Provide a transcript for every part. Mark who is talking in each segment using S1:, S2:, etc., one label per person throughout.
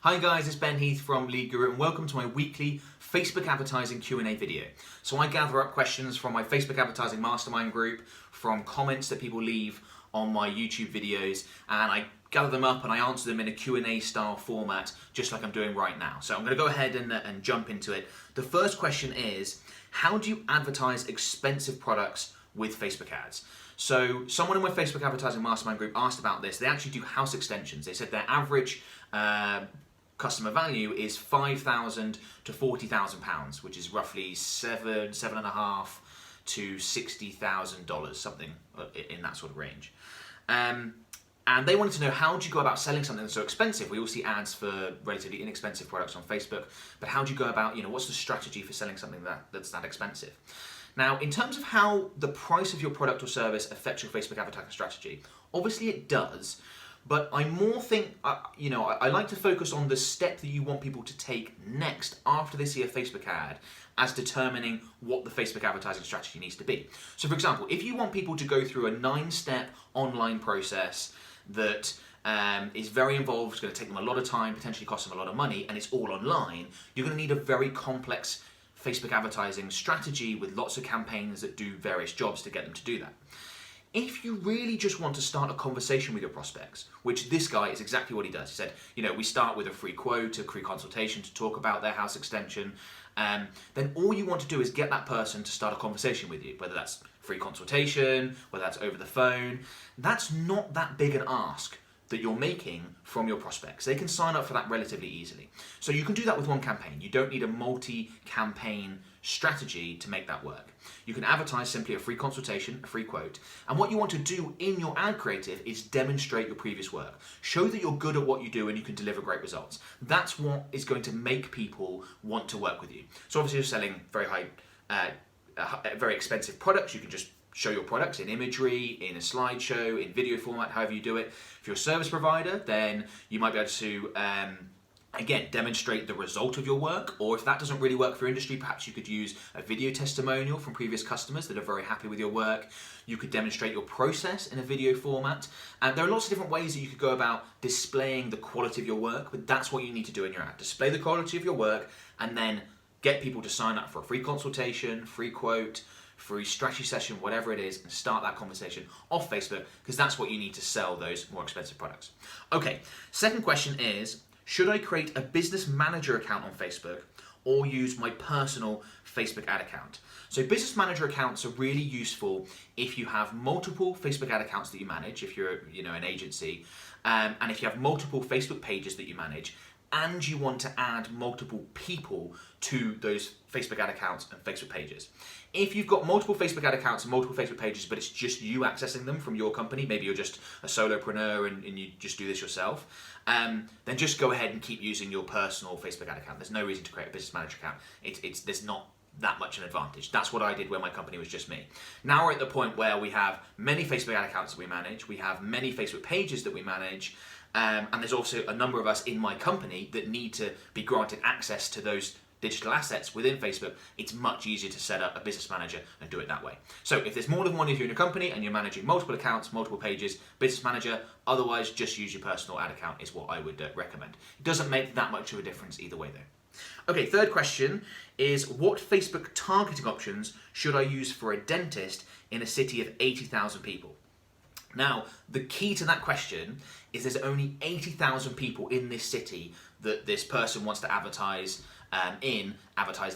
S1: Hi guys, it's Ben Heath from Lead Guru and welcome to my weekly Facebook advertising Q&A video. So I gather up questions from my Facebook advertising mastermind group, from comments that people leave on my YouTube videos, and I gather them up and I answer them in a Q&A style format, just like I'm doing right now. So I'm going to go ahead and jump into it. The first question is, how do you advertise expensive products with Facebook ads? So someone in my Facebook advertising mastermind group asked about this. They actually do house extensions. They said their average customer value is £5,000 to £40,000, which is roughly $7.5 to $60,000, something in that sort of range. And they wanted to know, how do you go about selling something that's so expensive? We all see ads for relatively inexpensive products on Facebook, but how do you go about, what's the strategy for selling something that's that expensive? Now, in terms of how the price of your product or service affects your Facebook advertising strategy, obviously it does, but I more think, I like to focus on the step that you want people to take next after they see a Facebook ad as determining what the Facebook advertising strategy needs to be. So for example, if you want people to go through a 9-step online process that is very involved, it's going to take them a lot of time, potentially cost them a lot of money, and it's all online, you're going to need a very complex Facebook advertising strategy with lots of campaigns that do various jobs to get them to do that. If you really just want to start a conversation with your prospects, which this guy is exactly what he does. He said, we start with a free quote, a free consultation to talk about their house extension. Then all you want to do is get that person to start a conversation with you, whether that's free consultation, whether that's over the phone. That's not that big an ask that you're making from your prospects. They can sign up for that relatively easily. So you can do that with one campaign. You don't need a multi-campaign strategy to make that work. You can advertise simply a free consultation, a free quote, and what you want to do in your ad creative is demonstrate your previous work. Show that you're good at what you do and you can deliver great results. That's what is going to make people want to work with you. So obviously you're selling very expensive products. You can just show your products in imagery, in a slideshow, in video format, however you do it. If you're a service provider, then you might be able to, again, demonstrate the result of your work, or if that doesn't really work for your industry, perhaps you could use a video testimonial from previous customers that are very happy with your work. You could demonstrate your process in a video format. And there are lots of different ways that you could go about displaying the quality of your work, but that's what you need to do in your ad. Display the quality of your work and then get people to sign up for a free consultation, free quote, free strategy session, whatever it is, and start that conversation off Facebook, because that's what you need to sell those more expensive products. Okay, second question is, should I create a business manager account on Facebook or use my personal Facebook ad account? So business manager accounts are really useful if you have multiple Facebook ad accounts that you manage, if you're an agency, and if you have multiple Facebook pages that you manage, and you want to add multiple people to those Facebook ad accounts and Facebook pages. If you've got multiple Facebook ad accounts and multiple Facebook pages, but it's just you accessing them from your company, maybe you're just a solopreneur and you just do this yourself, then just go ahead and keep using your personal Facebook ad account. There's no reason to create a business manager account. There's not that much of an advantage. That's what I did when my company was just me. Now we're at the point where we have many Facebook ad accounts that we manage, we have many Facebook pages that we manage, and there's also a number of us in my company that need to be granted access to those digital assets within Facebook. It's much easier to set up a business manager and do it that way. So if there's more than one of you in your company and you're managing multiple accounts, multiple pages, business manager, otherwise just use your personal ad account is what I would recommend. It doesn't make that much of a difference either way though. Okay, third question is, what Facebook targeting options should I use for a dentist in a city of 80,000 people? Now, the key to that question is there's only 80,000 people in this city that this person wants to advertise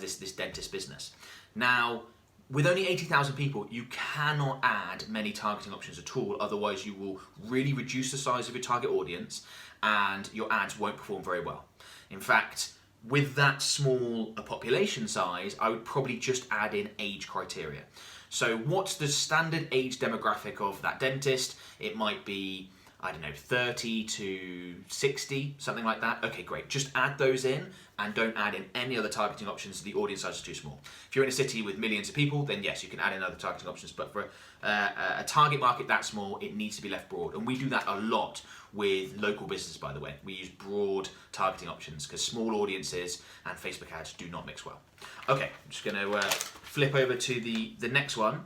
S1: this dentist business. Now, with only 80,000 people, you cannot add many targeting options at all, otherwise you will really reduce the size of your target audience and your ads won't perform very well. In fact, with that small a population size, I would probably just add in age criteria. So what's the standard age demographic of that dentist? It might be, 30 to 60, something like that. Okay, great. Just add those in and don't add in any other targeting options. The audience size is too small. If you're in a city with millions of people, then yes, you can add in other targeting options. But for a target market that small, it needs to be left broad. And we do that a lot with local businesses, by the way. We use broad targeting options because small audiences and Facebook ads do not mix well. Okay, I'm just going to flip over to the next one.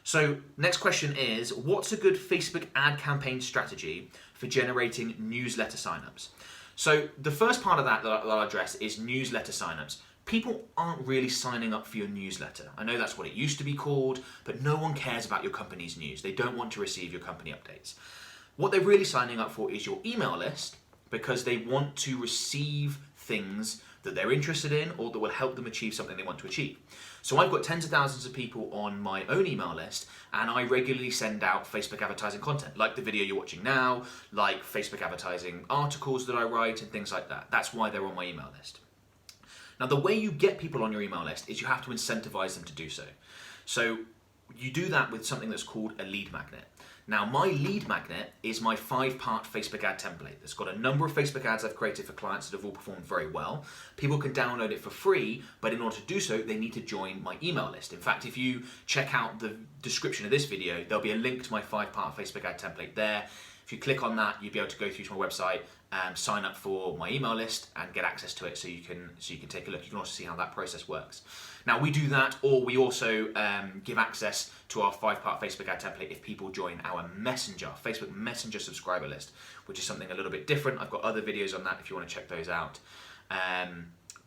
S1: So next question is, what's a good Facebook ad campaign strategy for generating newsletter signups? So the first part of that I'll address is newsletter signups. People aren't really signing up for your newsletter. I know that's what it used to be called, but no one cares about your company's news. They don't want to receive your company updates. What they're really signing up for is your email list, because they want to receive things that they're interested in or that will help them achieve something they want to achieve. So I've got tens of thousands of people on my own email list, and I regularly send out Facebook advertising content, like the video you're watching now, like Facebook advertising articles that I write and things like that. That's why they're on my email list. Now, the way you get people on your email list is you have to incentivize them to do so. So you do that with something that's called a lead magnet. Now, my lead magnet is my 5-part Facebook ad template. It's got a number of Facebook ads I've created for clients that have all performed very well. People can download it for free, but in order to do so, they need to join my email list. In fact, if you check out the description of this video, there'll be a link to my 5-part Facebook ad template there. If you click on that, you'll be able to go through to my website and sign up for my email list and get access to it, so you can take a look. You can also see how that process works. Now, we do that, or we also give access to our 5-part Facebook ad template if people join our Messenger, Facebook Messenger subscriber list, which is something a little bit different. I've got other videos on that if you want to check those out.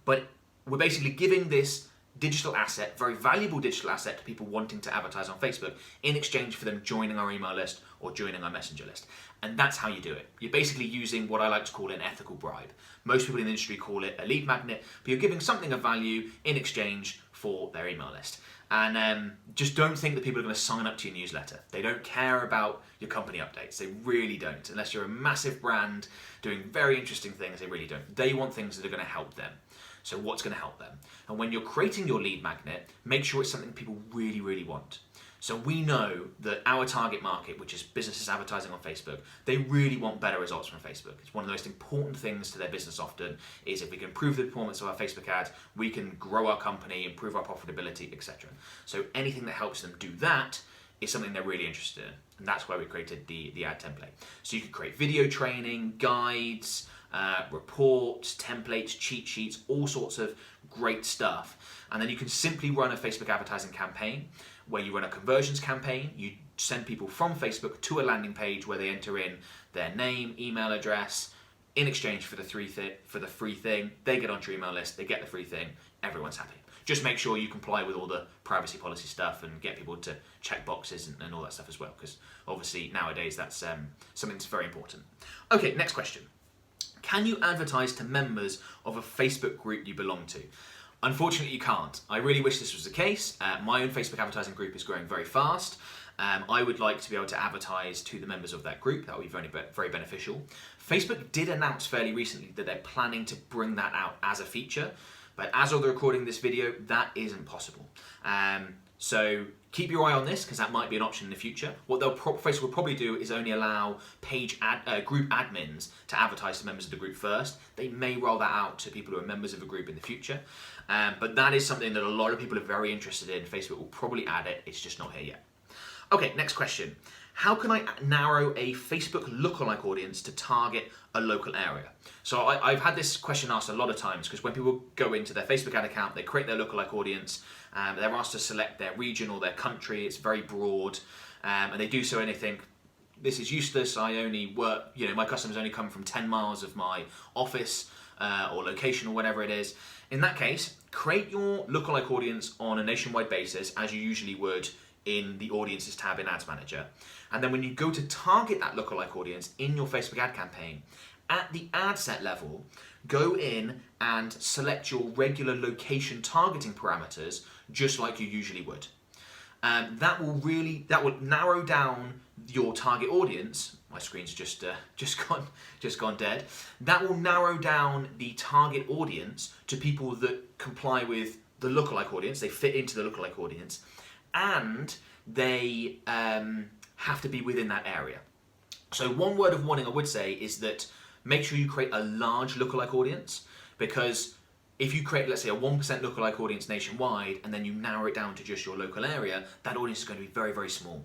S1: But we're basically giving this digital asset, very valuable digital asset, to people wanting to advertise on Facebook in exchange for them joining our email list or joining our Messenger list. And that's how you do it. You're basically using what I like to call an ethical bribe. Most people in the industry call it a lead magnet, but you're giving something of value in exchange for their email list. And just don't think that people are going to sign up to your newsletter. They don't care about your company updates. They really don't. Unless you're a massive brand doing very interesting things, they really don't. They want things that are going to help them. So what's going to help them? And when you're creating your lead magnet, make sure it's something people really, really want. So we know that our target market, which is businesses advertising on Facebook, they really want better results from Facebook. It's one of the most important things to their business often, is if we can improve the performance of our Facebook ads, we can grow our company, improve our profitability, etc. So anything that helps them do that is something they're really interested in. And that's why we created the ad template. So you can create video training, guides, reports, templates, cheat sheets, all sorts of great stuff. And then you can simply run a Facebook advertising campaign where you run a conversions campaign. You send people from Facebook to a landing page where they enter in their name, email address, in exchange for the free thing. They get onto your email list, they get the free thing, everyone's happy. Just make sure you comply with all the privacy policy stuff and get people to check boxes and all that stuff as well, because obviously nowadays that's something that's very important. Okay, next question. Can you advertise to members of a Facebook group you belong to? Unfortunately, you can't. I really wish this was the case. My own Facebook advertising group is growing very fast. I would like to be able to advertise to the members of that group. That would be very beneficial. Facebook did announce fairly recently that they're planning to bring that out as a feature, but as of the recording of this video, that isn't possible. So keep your eye on this, because that might be an option in the future. What Facebook will probably do is only allow group admins to advertise to members of the group first. They may roll that out to people who are members of a group in the future. But that is something that a lot of people are very interested in. Facebook will probably add it, it's just not here yet. Okay, next question. How can I narrow a Facebook lookalike audience to target a local area? So I've had this question asked a lot of times, because when people go into their Facebook ad account, they create their lookalike audience, they're asked to select their region or their country. It's very broad, and they do so and they think, this is useless, I only work, my customers only come from 10 miles of my office or location or whatever it is. In that case, create your lookalike audience on a nationwide basis, as you usually would in the Audiences tab in Ads Manager. And then when you go to target that lookalike audience in your Facebook ad campaign, at the ad set level, go in and select your regular location targeting parameters, just like you usually would. That will narrow down your target audience. My screen's just gone dead. That will narrow down the target audience to people that comply with the lookalike audience. They fit into the lookalike audience, and they have to be within that area. So one word of warning I would say is that make sure you create a large lookalike audience, because if you create, let's say, a 1% lookalike audience nationwide and then you narrow it down to just your local area, that audience is going to be very, very small.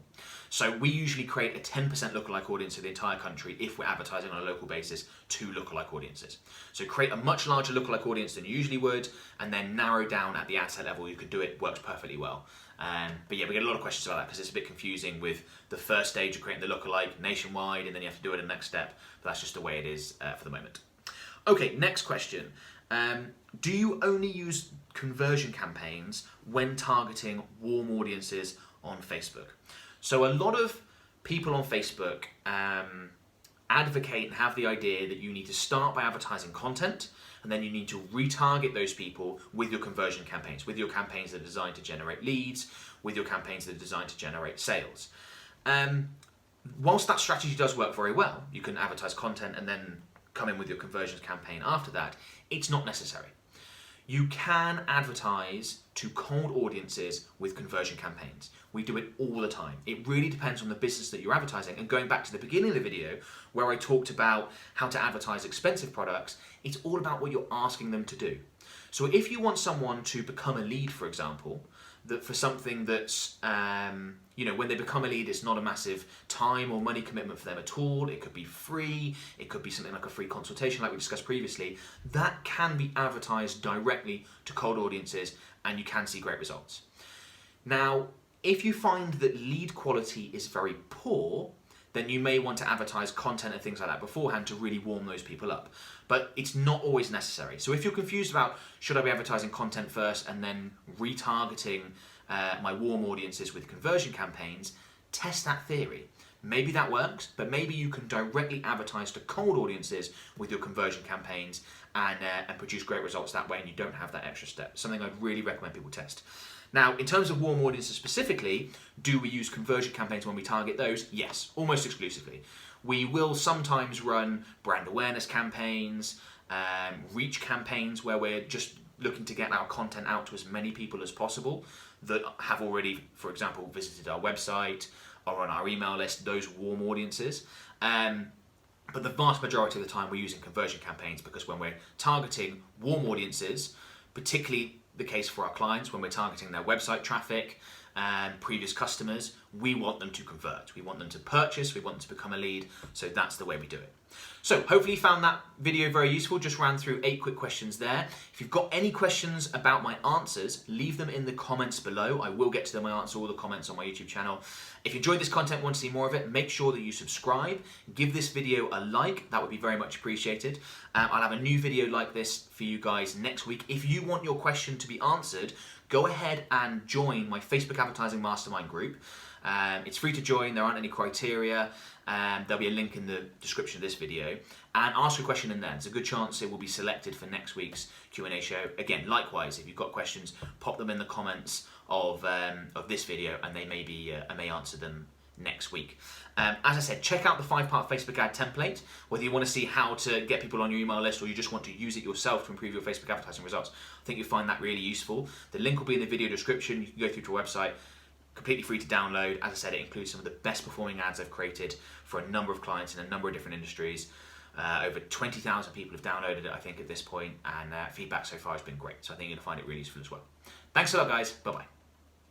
S1: So we usually create a 10% lookalike audience for the entire country if we're advertising on a local basis to lookalike audiences. So create a much larger lookalike audience than you usually would, and then narrow down at the ad set level. You can do it, works perfectly well. But yeah, we get a lot of questions about that because it's a bit confusing with the first stage of creating the lookalike nationwide, and then you have to do it in the next step. But that's just the way it is for the moment. Okay, next question. Do you only use conversion campaigns when targeting warm audiences on Facebook? So a lot of people on Facebook advocate and have the idea that you need to start by advertising content, and then you need to retarget those people with your conversion campaigns, with your campaigns that are designed to generate leads, with your campaigns that are designed to generate sales. Whilst that strategy does work very well, you can advertise content and then come in with your conversions campaign after that, it's not necessary. You can advertise to cold audiences with conversion campaigns. We do it all the time. It really depends on the business that you're advertising. And going back to the beginning of the video where I talked about how to advertise expensive products, it's all about what you're asking them to do. So if you want someone to become a lead, for example, that for something that's, when they become a lead, it's not a massive time or money commitment for them at all. It could be free. It could be something like a free consultation like we discussed previously. That can be advertised directly to cold audiences and you can see great results. Now, if you find that lead quality is very poor, then you may want to advertise content and things like that beforehand to really warm those people up. But it's not always necessary. So if you're confused about should I be advertising content first and then retargeting my warm audiences with conversion campaigns, test that theory. Maybe that works, but maybe you can directly advertise to cold audiences with your conversion campaigns and produce great results that way, and you don't have that extra step. Something I'd really recommend people test. Now, in terms of warm audiences specifically, do we use conversion campaigns when we target those? Yes, almost exclusively. We will sometimes run brand awareness campaigns, reach campaigns where we're just looking to get our content out to as many people as possible that have already, for example, visited our website or on our email list, those warm audiences. But the vast majority of the time we're using conversion campaigns because when we're targeting warm audiences, particularly the case for our clients, when we're targeting their website traffic and previous customers, we want them to convert. We want them to purchase, we want them to become a lead, so that's the way we do it. So hopefully you found that video very useful. Just ran through 8 quick questions there. If you've got any questions about my answers, leave them in the comments below. I will get to them. I answer all the comments on my YouTube channel. If you enjoyed this content, want to see more of it, make sure that you subscribe. Give this video a like. That would be very much appreciated. I'll have a new video like this for you guys next week. If you want your question to be answered, go ahead and join my Facebook Advertising Mastermind group. It's free to join, there aren't any criteria, there'll be a link in the description of this video, and ask a question in there. There's a good chance it will be selected for next week's Q&A show. Again, likewise, if you've got questions, pop them in the comments of this video and I may answer them next week. As I said, check out the 5-part Facebook ad template, whether you want to see how to get people on your email list or you just want to use it yourself to improve your Facebook advertising results. I think you'll find that really useful. The link will be in the video description. You can go through to our website, completely free to download. As I said, it includes some of the best performing ads I've created for a number of clients in a number of different industries. Over 20,000 people have downloaded it, I think, at this point, and feedback so far has been great. So I think you're going to find it really useful as well. Thanks a lot, guys. Bye-bye.